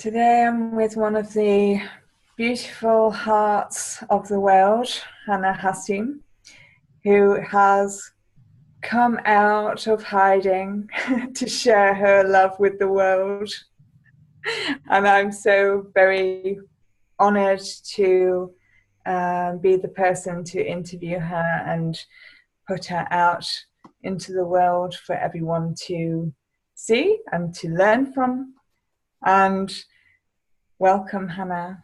Today I'm with one of the beautiful hearts of the world, Hanna Hashim, who has come out of hiding to share her love with the world. And I'm so very honored to be the person to interview her and put her out into the world for everyone to see and to learn from. And welcome, Hanna.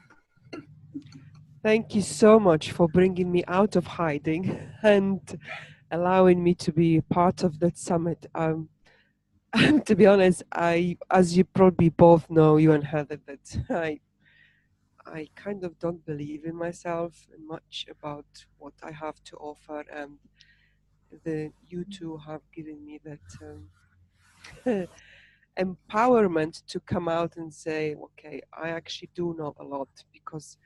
Thank you so much for bringing me out of hiding and allowing me to be part of that summit. To be honest, as you probably both know, you and Heather, that I kind of don't believe in myself and much about what I have to offer, and you two have given me that empowerment to come out and say, okay, I actually do know a lot, because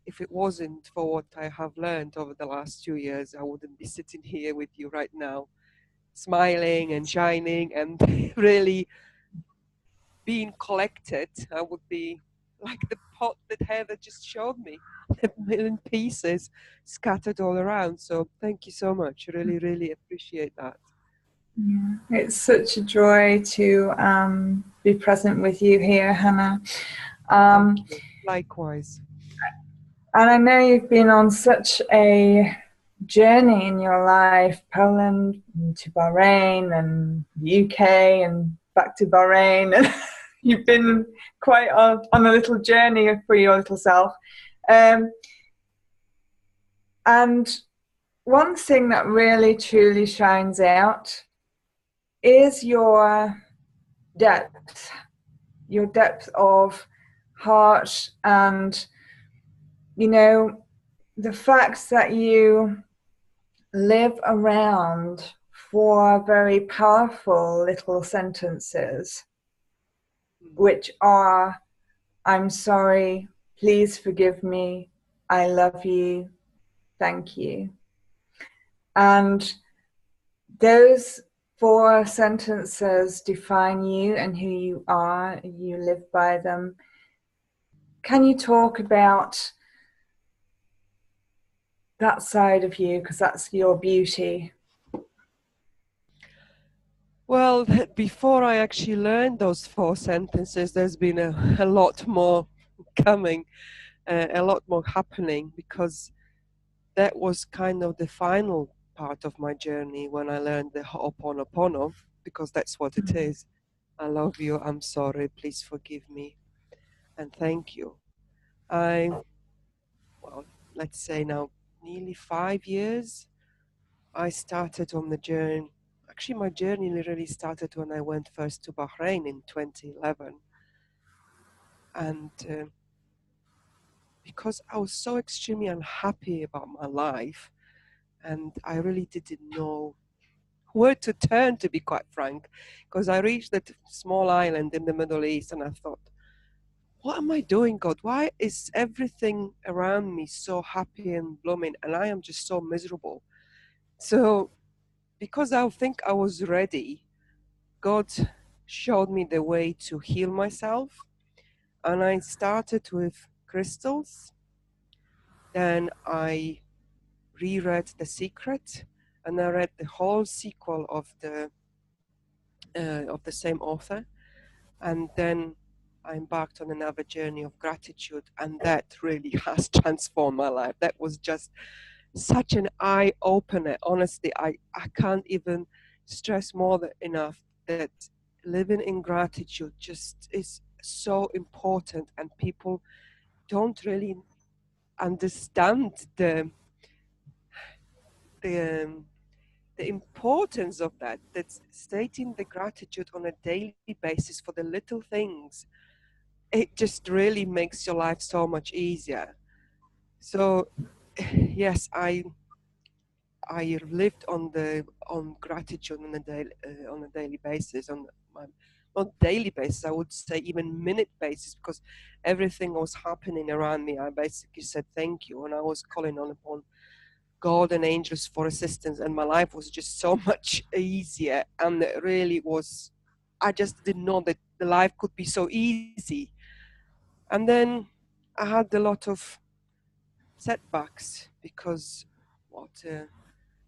if it wasn't for what I have learned over the last 2 years, I wouldn't be sitting here with you right now, smiling and shining and really being collected. I would be like the pot that Heather just showed me, a million pieces scattered all around. So thank you so much. Really, really appreciate that. Yeah, it's such a joy to be present with you here, Hanna. Likewise. And I know you've been on such a journey in your life, Poland to Bahrain and the UK and back to Bahrain. And you've been quite on a little journey for your little self. And one thing that really truly shines out is your depth of heart, and you know, the fact that you live around 4 very powerful little sentences, which are, I'm sorry, please forgive me, I love you, thank you. And those 4 sentences define you and who you are. You live by them. Can you talk about that side of you, because that's your beauty? Well, before I actually learned those 4 sentences, there's been a lot more coming, a lot more happening, because that was kind of the final part of my journey when I learned the Ho'oponopono, because that's what it is. I love you, I'm sorry, please forgive me, and thank you. Well, let's say now, nearly 5 years, I started on the journey. Actually, my journey really started when I went first to Bahrain in 2011. And because I was so extremely unhappy about my life, and I really didn't know where to turn, to be quite frank, because I reached that small island in the Middle East and I thought, what am I doing, God? Why is everything around me so happy and blooming and I am just so miserable? So because I think I was ready, God showed me the way to heal myself. And I started with crystals. Then I reread The Secret, and I read the whole sequel of the same author. And then I embarked on another journey of gratitude, and that really has transformed my life. That was just such an eye opener. Honestly, I can't even stress more than enough that living in gratitude just is so important, and people don't really understand the importance of that. That's stating the gratitude on a daily basis for the little things. It just really makes your life so much easier. So yes, I lived on gratitude on a daily basis, on my not daily basis, I would say even minute basis, because everything was happening around me. I basically said thank you, and I was calling upon God and angels for assistance, and my life was just so much easier. And it really was, I just didn't know that the life could be so easy. And then I had a lot of setbacks because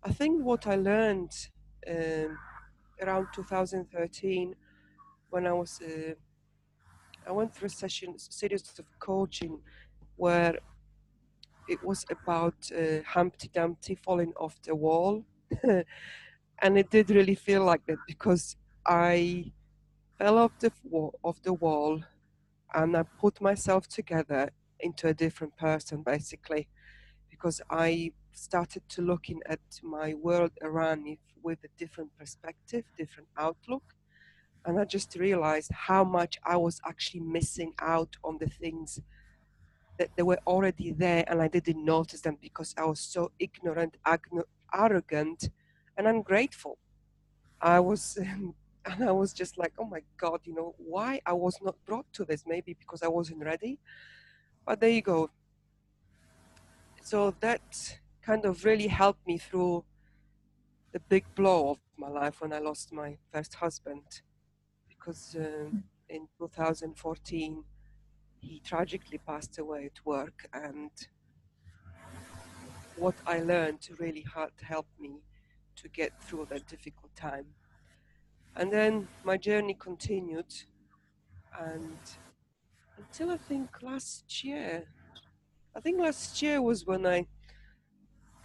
I think what I learned um, around 2013 when I went through series of coaching where it was about Humpty Dumpty falling off the wall. And it did really feel like that because I fell off the wall and I put myself together into a different person basically because I started to looking at my world around me with a different perspective, different outlook. And I just realized how much I was actually missing out on the things that they were already there and I didn't notice them because I was so ignorant, arrogant, and ungrateful. I was, and I was just like, oh my God, why I was not brought to this? Maybe because I wasn't ready. But there you go. So that kind of really helped me through the big blow of my life when I lost my first husband. Because in 2014, he tragically passed away at work. And what I learned really had helped me to get through that difficult time. And then my journey continued, and until I think last year. I think last year was when I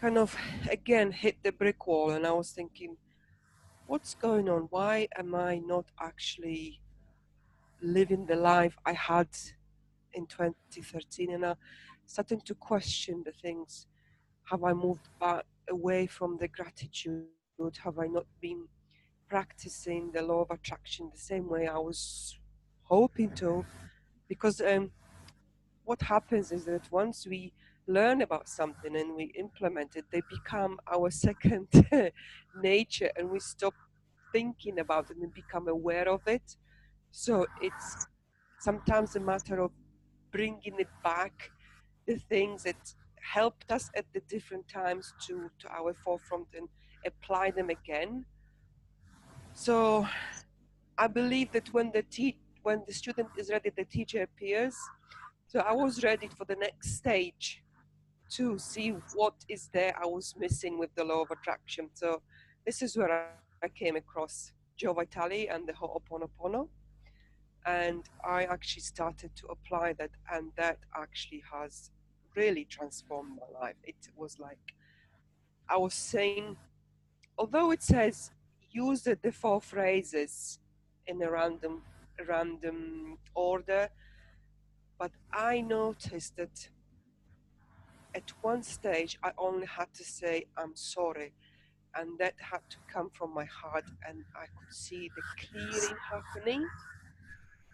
kind of again hit the brick wall, and I was thinking, what's going on? Why am I not actually living the life I had in 2013? And I started to question the things. Have I moved back away from the gratitude? Have I not been practicing the law of attraction the same way I was hoping to? Because what happens is that once we learn about something and we implement it, they become our second nature, and we stop thinking about it and become aware of it. So it's sometimes a matter of bringing it back, the things that helped us at the different times to our forefront, and apply them again. So I believe that when the student is ready, the teacher appears. So I was ready for the next stage to see what is there I was missing with the law of attraction. So this is where I came across Joe Vitale and the Ho'oponopono, and I actually started to apply that, and that actually has really transformed my life. It was like I was saying, although it says use the four phrases in a random order, but I noticed that at one stage I only had to say I'm sorry, and that had to come from my heart, and I could see the clearing happening.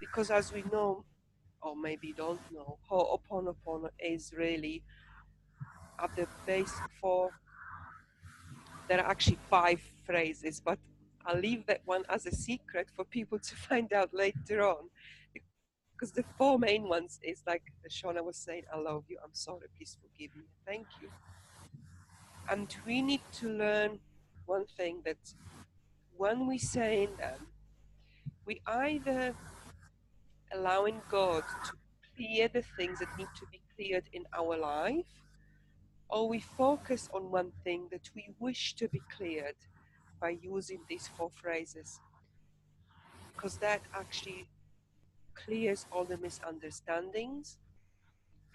Because as we know, or maybe don't know, Ho'oponopono is really at the basic four. There are actually five phrases, but I'll leave that one as a secret for people to find out later on. Because the four main ones is like Shona was saying, I love you, I'm sorry, please forgive me, thank you. And we need to learn one thing, that when we saying them, we either allowing God to clear the things that need to be cleared in our life, or we focus on one thing that we wish to be cleared by using these four phrases, because that actually clears all the misunderstandings,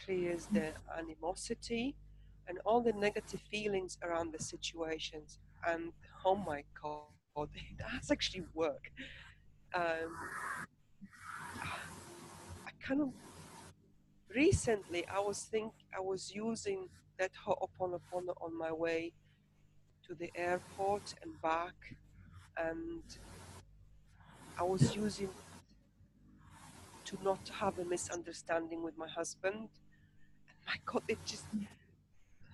clears the animosity, and all the negative feelings around the situations. And oh my God, it does actually work. Um, I kind of recently I was using that Ho'oponopono on my way to the airport and back, and I was using to not have a misunderstanding with my husband. And my God, it just,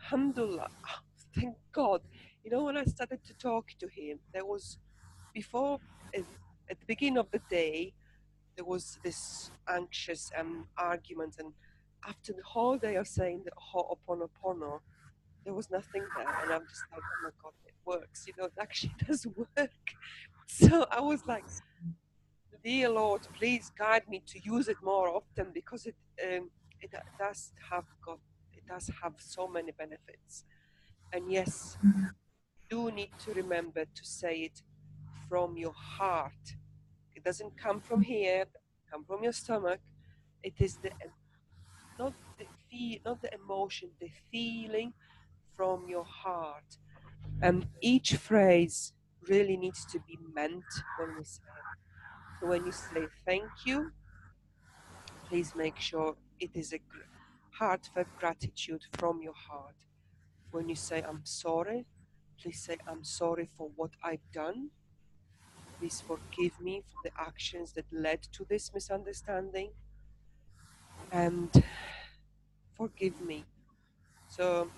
alhamdulillah, thank God. When I started to talk to him, there was before uh, at the beginning of the day, there was this anxious argument, and after the whole day of saying the Ho'oponopono, there was nothing there, and I'm just like, oh my God, it works. It actually does work. So I was like, dear Lord, please guide me to use it more often because it does it does have so many benefits. And yes, do need to remember to say it from your heart. It doesn't come from here, come from your stomach. It is not the not the emotion, the feeling from your heart. And each phrase really needs to be meant when we say it. So when you say thank you, please make sure it is a heartfelt gratitude from your heart. When you say I'm sorry, please say I'm sorry for what I've done. Please forgive me for the actions that led to this misunderstanding, and forgive me. So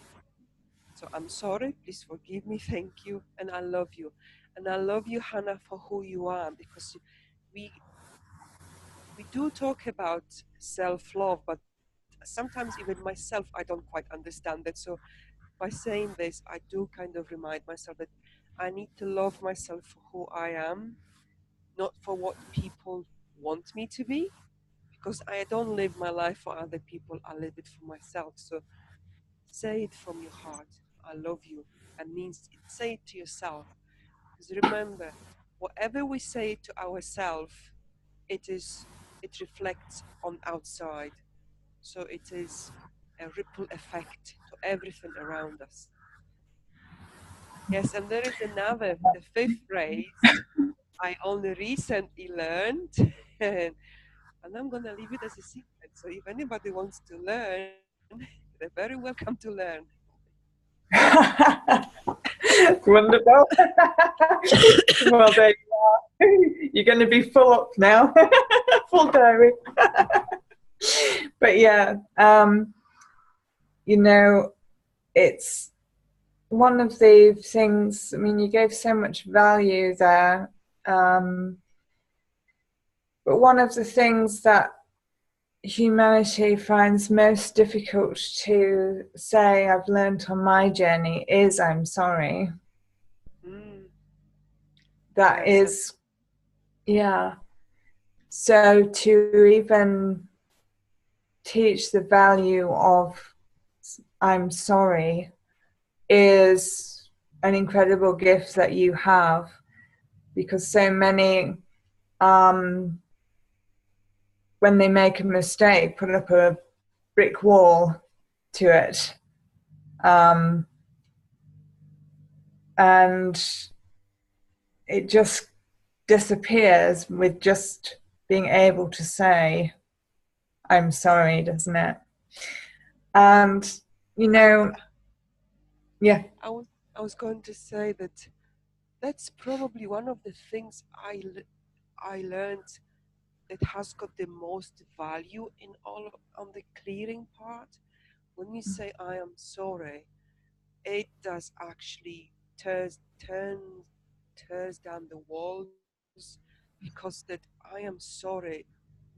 I'm sorry, please forgive me, thank you, and I love you. And I love you, Hannah, for who you are, because we we do talk about self-love, but sometimes even myself I don't quite understand it. So by saying this, I do kind of remind myself that I need to love myself for who I am, not for what people want me to be, because I don't live my life for other people, I live it for myself. So say it from your heart. I love you. And means say it to yourself. Because remember, whatever we say to ourselves, it reflects on outside. So it is a ripple effect to everything around us. Yes, and there is another, the fifth phrase I only recently learned, and I'm gonna leave it as a secret. So if anybody wants to learn, they're very welcome to learn. Wonderful. Well, there you are. You're going to be full up now, full diary. But yeah, you know, it's one of the things. I mean, you gave so much value there, but one of the things that humanity finds most difficult to say I've learned on my journey is I'm sorry. Mm, That yes, is, yeah. So to even teach the value of I'm sorry is an incredible gift that you have, because so many, when they make a mistake, put up a brick wall to it. Um, and it just disappears with just being able to say, I'm sorry, doesn't it? And, you know, yeah. I was going to say that that's probably one of the things I learned that has got the most value in all on the clearing part. When you say I am sorry, it does actually tears down the walls, because that I am sorry,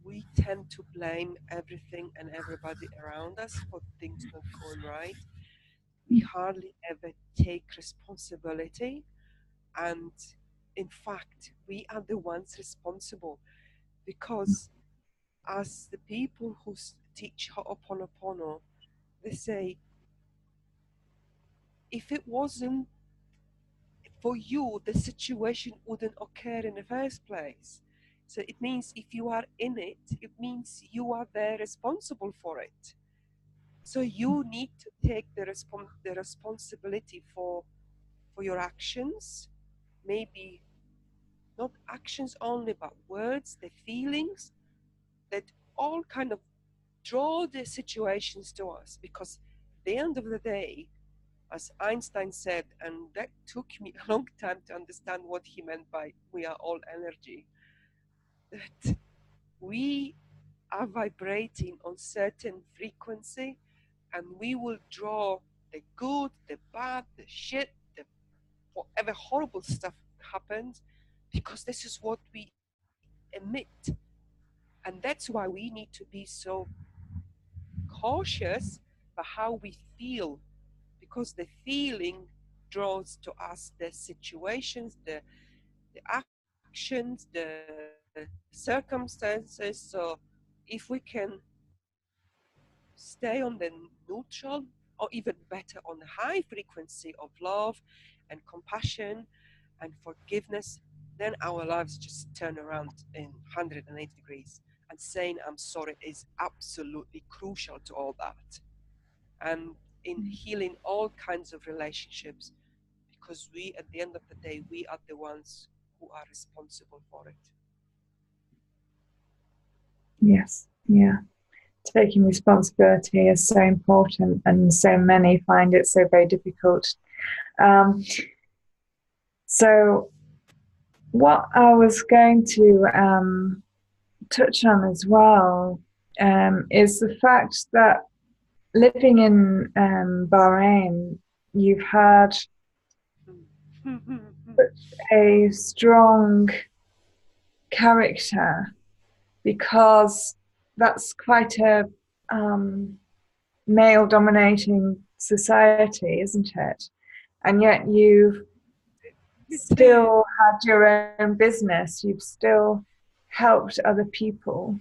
we tend to blame everything and everybody around us for things not going right. We hardly ever take responsibility, and in fact we are the ones responsible, because as the people who teach Ho'oponopono, they say if it wasn't for you, the situation wouldn't occur in the first place. So it means if you are in it, it means you are there responsible for it. So you need to take the responsibility for your actions, maybe not actions only, but words, the feelings that all kind of draw the situations to us. Because at the end of the day, as Einstein said, and that took me a long time to understand what he meant by we are all energy, that we are vibrating on certain frequency, and we will draw the good, the bad, the shit, the whatever horrible stuff happens, because this is what we emit. And that's why we need to be so cautious about how we feel, because the feeling draws to us the situations, the actions, the circumstances. So if we can stay on the neutral or even better on the high frequency of love and compassion and forgiveness, then our lives just turn around in 180 degrees. And saying I'm sorry is absolutely crucial to all that. And in healing all kinds of relationships, because we, at the end of the day, we are the ones who are responsible for it. Yes, yeah. Taking responsibility is so important, and so many find it so very difficult. So, what I was going to touch on as well is the fact that living in Bahrain, you've had a strong character, because that's quite a male dominating society, isn't it? And yet you've still had your own business, you've still helped other people.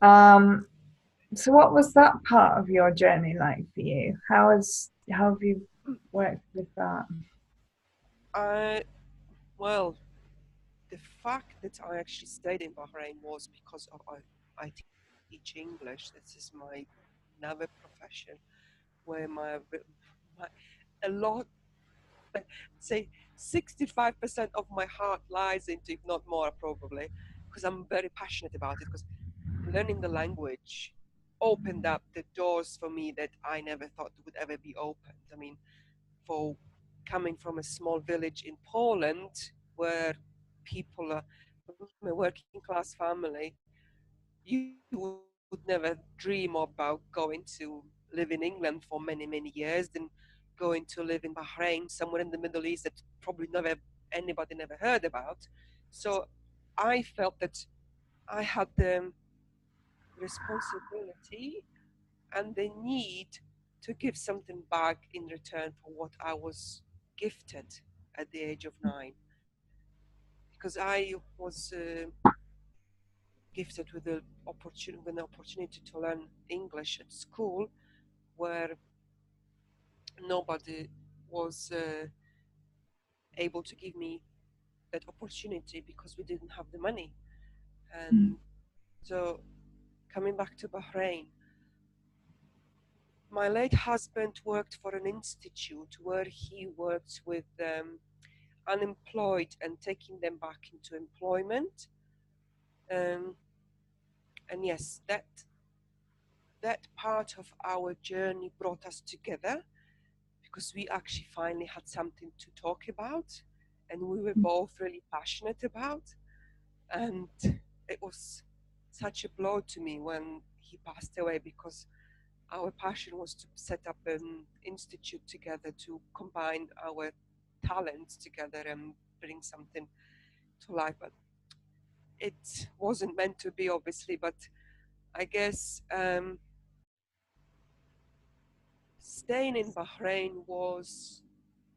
So what was that part of your journey like for you? How have you worked with that? Well, the fact that I actually stayed in Bahrain was because of I teach English. This is my another profession where my a lot, say 65% of my heart lies into, if not more probably, because I'm very passionate about it, because learning the language opened up the doors for me that I never thought would ever be opened. I mean, for coming from a small village in Poland where people are from a working class family, you would never dream about going to live in England for many, many years, then going to live in Bahrain, somewhere in the Middle East that probably never anybody never heard about. So I felt that I had the responsibility and the need to give something back in return for what I was gifted at the age of 9. Because I was gifted with an opportunity to learn English at school, where nobody was able to give me that opportunity because we didn't have the money. And so, coming back to Bahrain, my late husband worked for an institute where he works with unemployed and taking them back into employment. And yes, that part of our journey brought us together, because we actually finally had something to talk about, and we were both really passionate about. And it was such a blow to me when he passed away, because our passion was to set up an institute together to combine our talents together and bring something to life. But it wasn't meant to be, obviously. But I guess staying in Bahrain was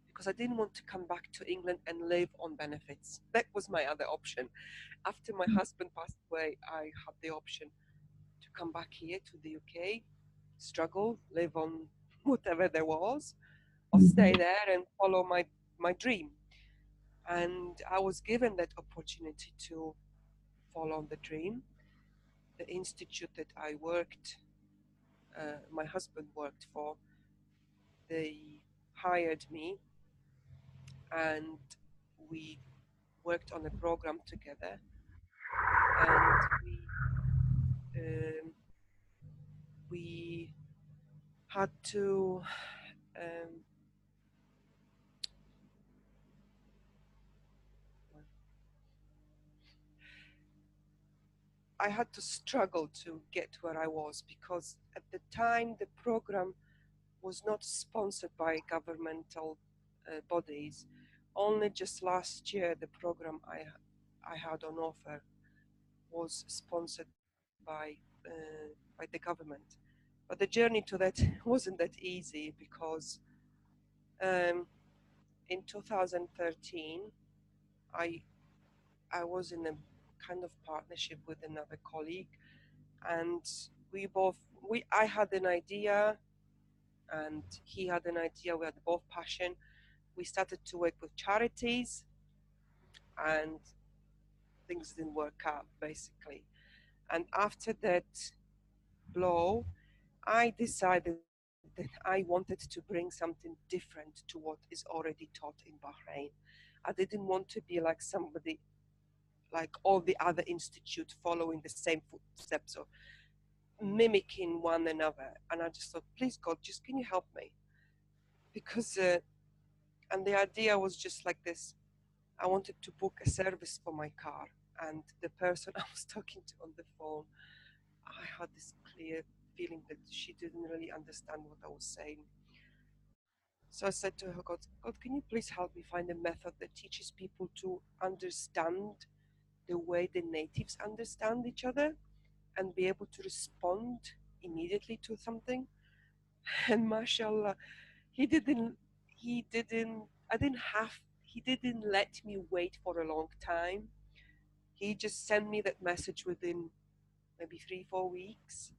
because I didn't want to come back to England and live on benefits. That was my other option. After my husband passed away, I had the option to come back here to the UK, struggle, live on whatever there was, or stay there and follow my dream. And I was given that opportunity to follow the dream. The institute that I worked, my husband worked for, they hired me, and we worked on a program together, and we had to I had to struggle to get where I was, because at the time the program was not sponsored by governmental bodies. Only just last year the program I had on offer was sponsored by the government. But the journey to that wasn't that easy, because in 2013 I was in a kind of partnership with another colleague, and I had an idea and he had an idea. We had both passion. We started to work with charities, and things didn't work out basically. And after that blow, I decided that I wanted to bring something different to what is already taught in Bahrain. I didn't want to be like somebody, like all the other institutes following the same footsteps or mimicking one another. And I just thought, please God, just can you help me? Because, and the idea was just like this. I wanted to book a service for my car, and the person I was talking to on the phone, I had this clear feeling that she didn't really understand what I was saying. So I said to her, God, can you please help me find a method that teaches people to understand the way the natives understand each other and be able to respond immediately to something? And mashallah, he didn't, I didn't have, he didn't let me wait for a long time. He just sent me that message within maybe 3-4 weeks,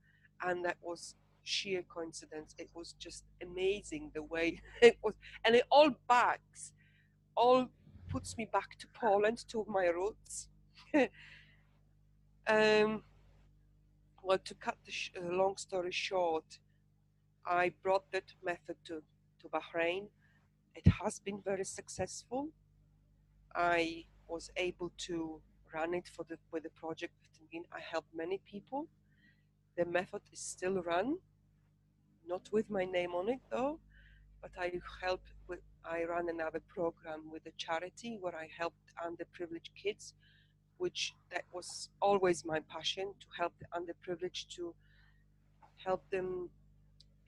and that was sheer coincidence. It was just amazing the way it was, and it all puts me back to Poland, to my roots. um, well, to cut the long story short, I brought that method to Bahrain. It has been very successful. I was able to run it with the project with Tanveen. I helped many people. The method is still run, not with my name on it though, but I run another program with a charity where I helped underprivileged kids, which that was always my passion, to help the underprivileged, to help them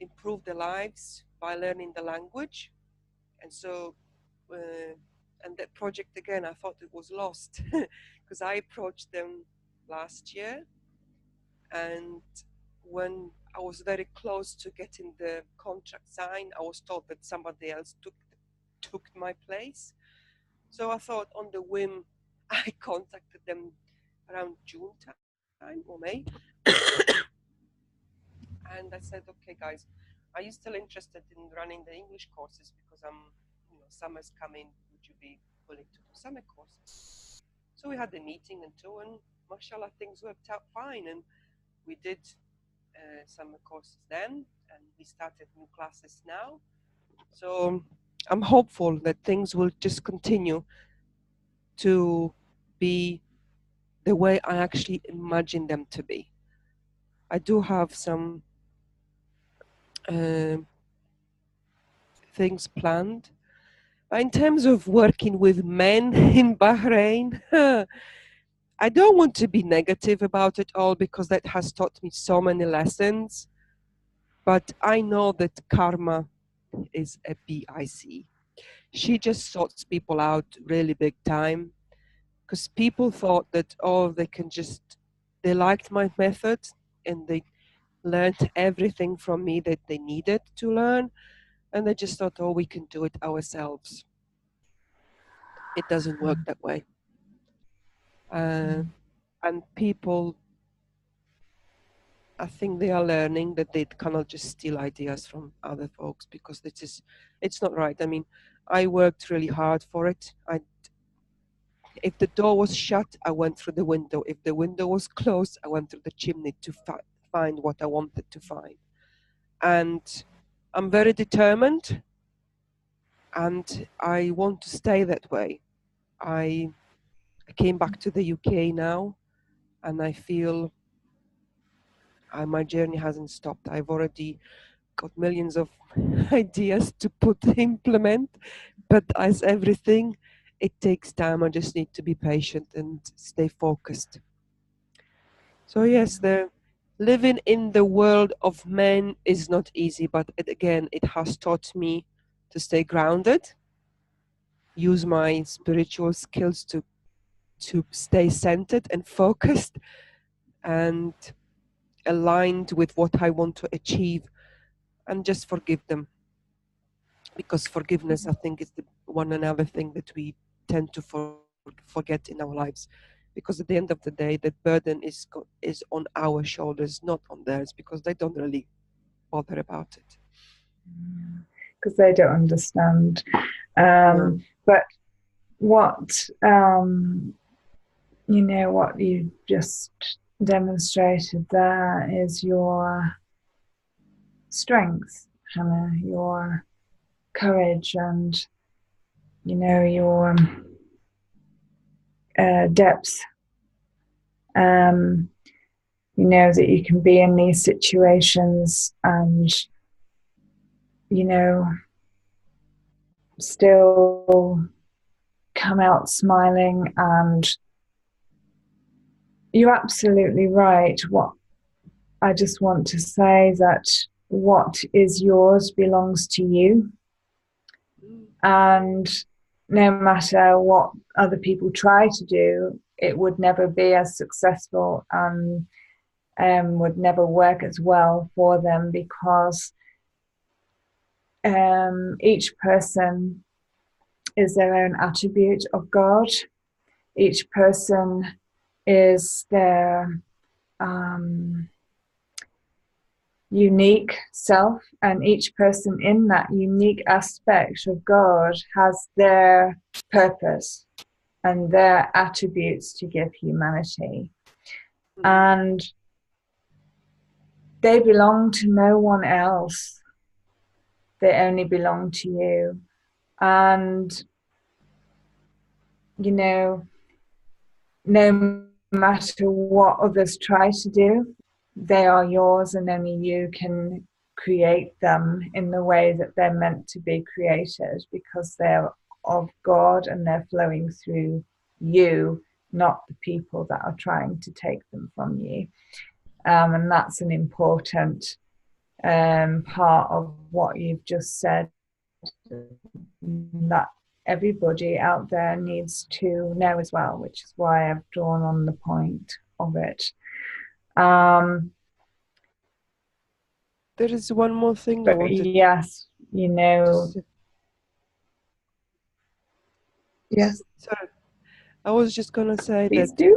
improve their lives by learning the language. And so, and that project again, I thought it was lost because I approached them last year, and when I was very close to getting the contract signed, I was told that somebody else took my place. So I thought, on the whim, I contacted them around June time or May, and I said, "Okay, guys, are you still interested in running the English courses? Because summer's coming. Would you be willing to do summer courses?" So we had a meeting and two, and mashallah, things worked out fine, and we did summer courses then, and we started new classes now. So I'm hopeful that things will just continue to be the way I actually imagine them to be. I do have some things planned. But in terms of working with men in Bahrain, I don't want to be negative about it all because that has taught me so many lessons. But I know that karma is a BIC. She just sorts people out really big time, because people thought that, oh, they liked my method and they learned everything from me that they needed to learn, and they just thought, oh, we can do it ourselves. It doesn't work that way. And people, I think they are learning that they cannot just steal ideas from other folks, because it's not right. I mean, I worked really hard for it. If the door was shut, I went through the window. If the window was closed, I went through the chimney to find what I wanted to find. And I'm very determined, and I want to stay that way. I came back to the UK now, and I feel my journey hasn't stopped. I've already got millions of ideas to implement, but as everything, it takes time. I just need to be patient and stay focused. So yes, the living in the world of men is not easy, but again, it has taught me to stay grounded, use my spiritual skills to stay centered and focused and aligned with what I want to achieve, and just forgive them. Because forgiveness, I think, is the one another thing that we tend to forget in our lives. because at the end of the day, the burden is on our shoulders, not on theirs, because they don't really bother about it. Because they don't understand. No. But what what you just demonstrated there is your strength, Hannah, your courage, and your depth. That you can be in these situations and still come out smiling. And you're absolutely right. What I just want to say that what is yours belongs to you. And no matter what other people try to do, it would never be as successful and would never work as well for them, because each person is their own attribute of God. Each person is their unique self, and each person in that unique aspect of God has their purpose and their attributes to give humanity. And they belong to no one else. They only belong to you. And no matter what others try to do, they are yours, and only you can create them in the way that they're meant to be created, because they're of God and they're flowing through you, not the people that are trying to take them from you. And that's an important part of what you've just said, that everybody out there needs to know as well, which is why I've drawn on the point of it. There is one more thing I wanted. Yes, yes. Sorry, I was just gonna say Please that do.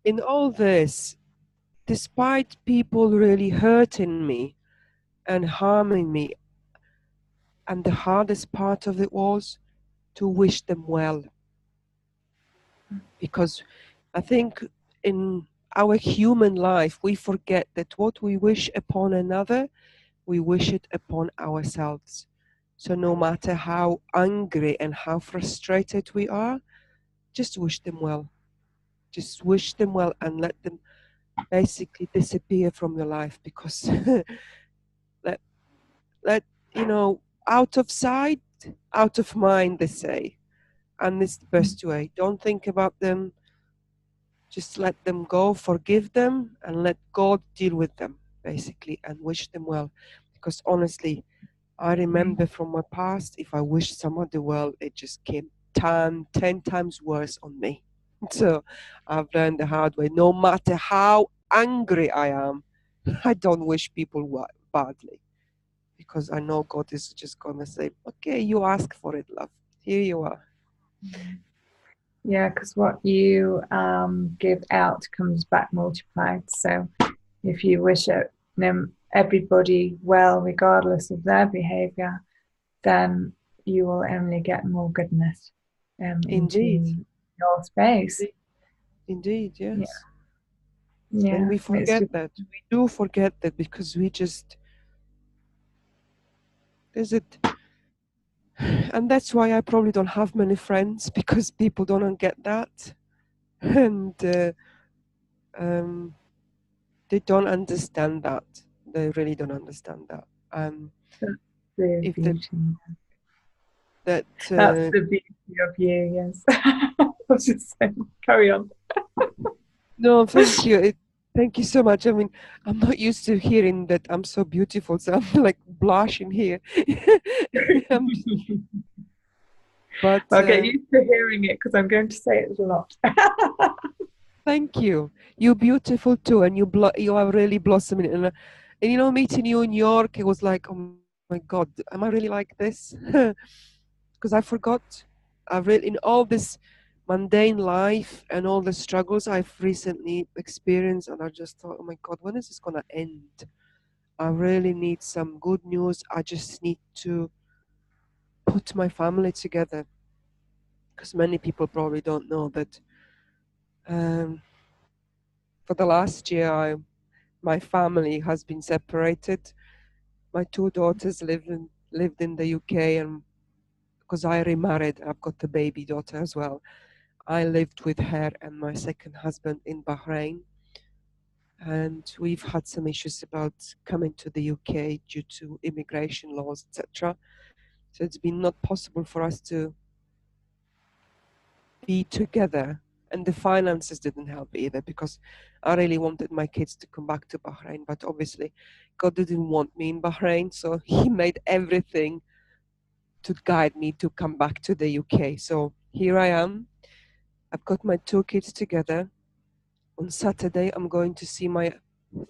in all this, despite people really hurting me and harming me, and the hardest part of it was to wish them well. Because I think in our human life, we forget that what we wish upon another, we wish it upon ourselves. So no matter how angry and how frustrated we are, just wish them well. Just wish them well and let them basically disappear from your life, because let out of sight, out of mind, they say. And it's the best way. Don't think about them. Just let them go, forgive them, and let God deal with them, basically, and wish them well. Because honestly, I remember from my past, if I wished somebody well, it just came 10 times worse on me. So I've learned the hard way. No matter how angry I am, I don't wish people badly. Because I know God is just going to say, okay, you ask for it, love. Here you are. Yeah, because what you give out comes back multiplied. So if you wish everybody well, regardless of their behavior, then you will only get more goodness into your space. Indeed, yes. Yeah. And we forget that. We do forget that, because we just... And that's why I probably don't have many friends, because people don't get that. And they don't understand that. They really don't understand that. That's the beauty. That's the beauty of you, yes. I was just saying, carry on. No, thank you. Thank you so much. I mean, I'm not used to hearing that I'm so beautiful, so I'm like blushing here. But I'll get used to hearing it, because I'm going to say it a lot. Thank you. You're beautiful too, and you are really blossoming. And meeting you in New York, it was like, oh my God, am I really like this? Because I forgot. I really, in all this mundane life and all the struggles I've recently experienced, and I just thought, oh my God, when is this gonna end? I really need some good news. I just need to put my family together, because many people probably don't know that for the last year my family has been separated. My two daughters lived in the UK, and because I remarried, I've got a baby daughter as well. I lived with her and my second husband in Bahrain, and we've had some issues about coming to the UK due to immigration laws, etc. So it's been not possible for us to be together, and the finances didn't help either, because I really wanted my kids to come back to Bahrain, but obviously God didn't want me in Bahrain, so He made everything to guide me to come back to the UK. So here I am. I've got my two kids together. On Saturday, I'm going to see my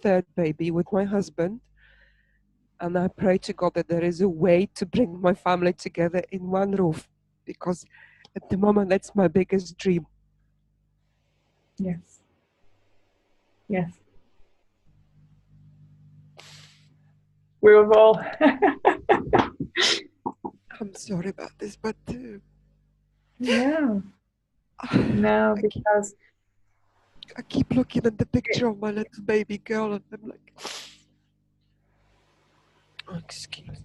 third baby with my husband. And I pray to God that there is a way to bring my family together in one roof, because at the moment, that's my biggest dream. Yes. Yes. We were all. I'm sorry about this, but No, no, because I keep looking at the picture of my little baby girl, and I'm like, oh, excuse me.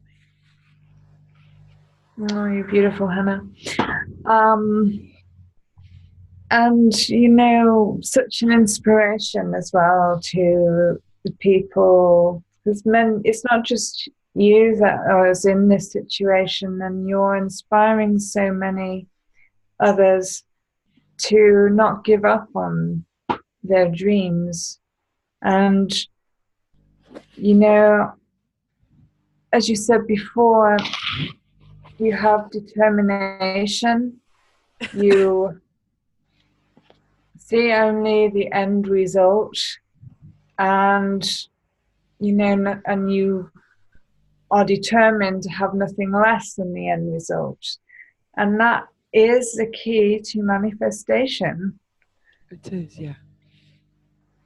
oh, you're beautiful, Hannah. And such an inspiration as well to the people, because it's not just you that is in this situation, and you're inspiring so many others to not give up on their dreams. And as you said before, you have determination. You see only the end result, and and you are determined to have nothing less than the end result. And that is the key to manifestation. It is, yeah.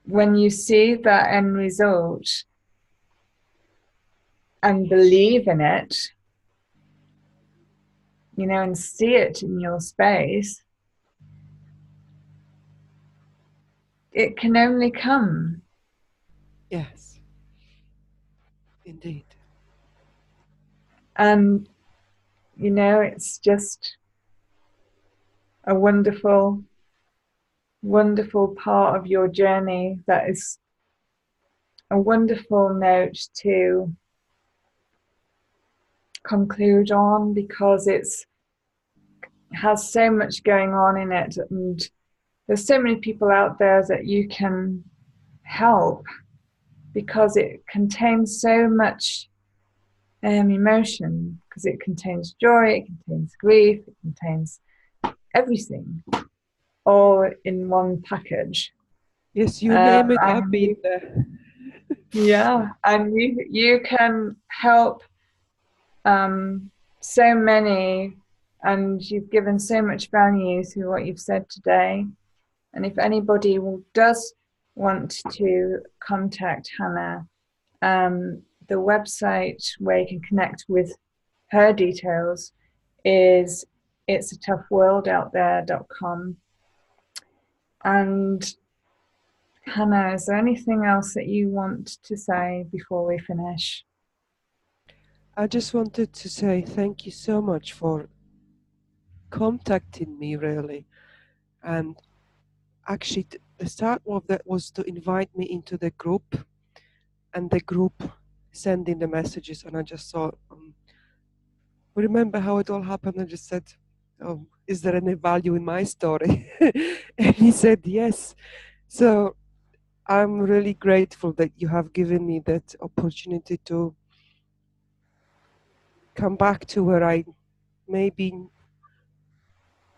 When you see that end result and believe in it, and see it in your space, it can only come. Yes, indeed. And, it's just a wonderful, wonderful part of your journey that is a wonderful note to conclude on, because it has so much going on in it, and there's so many people out there that you can help, because it contains so much emotion, because it contains joy, it contains grief, it contains everything all in one package. Yes, you name it, I've And been there. yeah, and you can help so many, and you've given so much value through what you've said today. And if anybody does want to contact Hannah, the website where you can connect with her details is itsatoughworldouthere.com. And Hannah, is there anything else that you want to say before we finish? I just wanted to say thank you so much for contacting me, really. And actually, the start of that was to invite me into the group, and the group sending the messages. And I just thought, remember how it all happened? I just said, oh, is there any value in my story? And he said, yes. So I'm really grateful that you have given me that opportunity to come back to where I maybe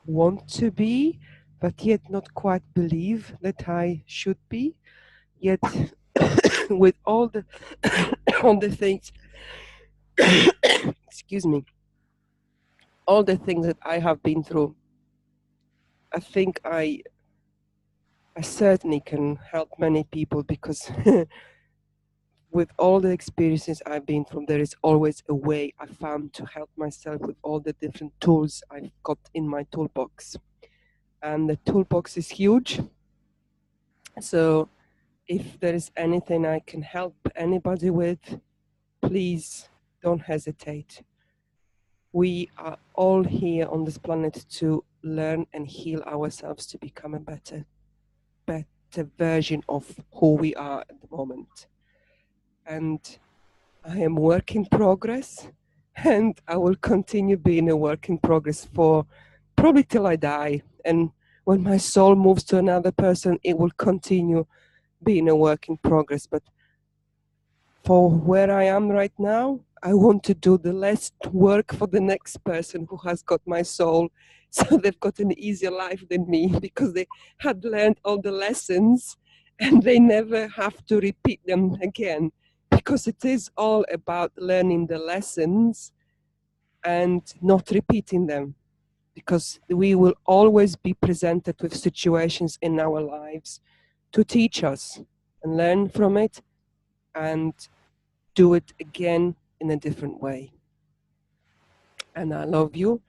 want to be, but yet not quite believe that I should be. Yet with all the all the things excuse me, all the things that I have been through, I think I certainly can help many people, because with all the experiences I've been through, there is always a way I found to help myself with all the different tools I've got in my toolbox. And the toolbox is huge. So if there is anything I can help anybody with, please don't hesitate. We are all here on this planet to learn and heal ourselves to become a better version of who we are at the moment. And I am work in progress, and I will continue being a work in progress for probably till I die. And when my soul moves to another person, it will continue being a work in progress. But for where I am right now, I want to do the less work for the next person who has got my soul, so they've got an easier life than me, because they had learned all the lessons and they never have to repeat them again, because it is all about learning the lessons and not repeating them, because we will always be presented with situations in our lives to teach us and learn from it and do it again in a different way. And I love you.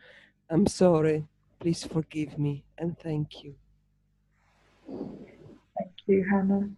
I'm sorry. Please forgive me, and thank you. Thank you, Hannah.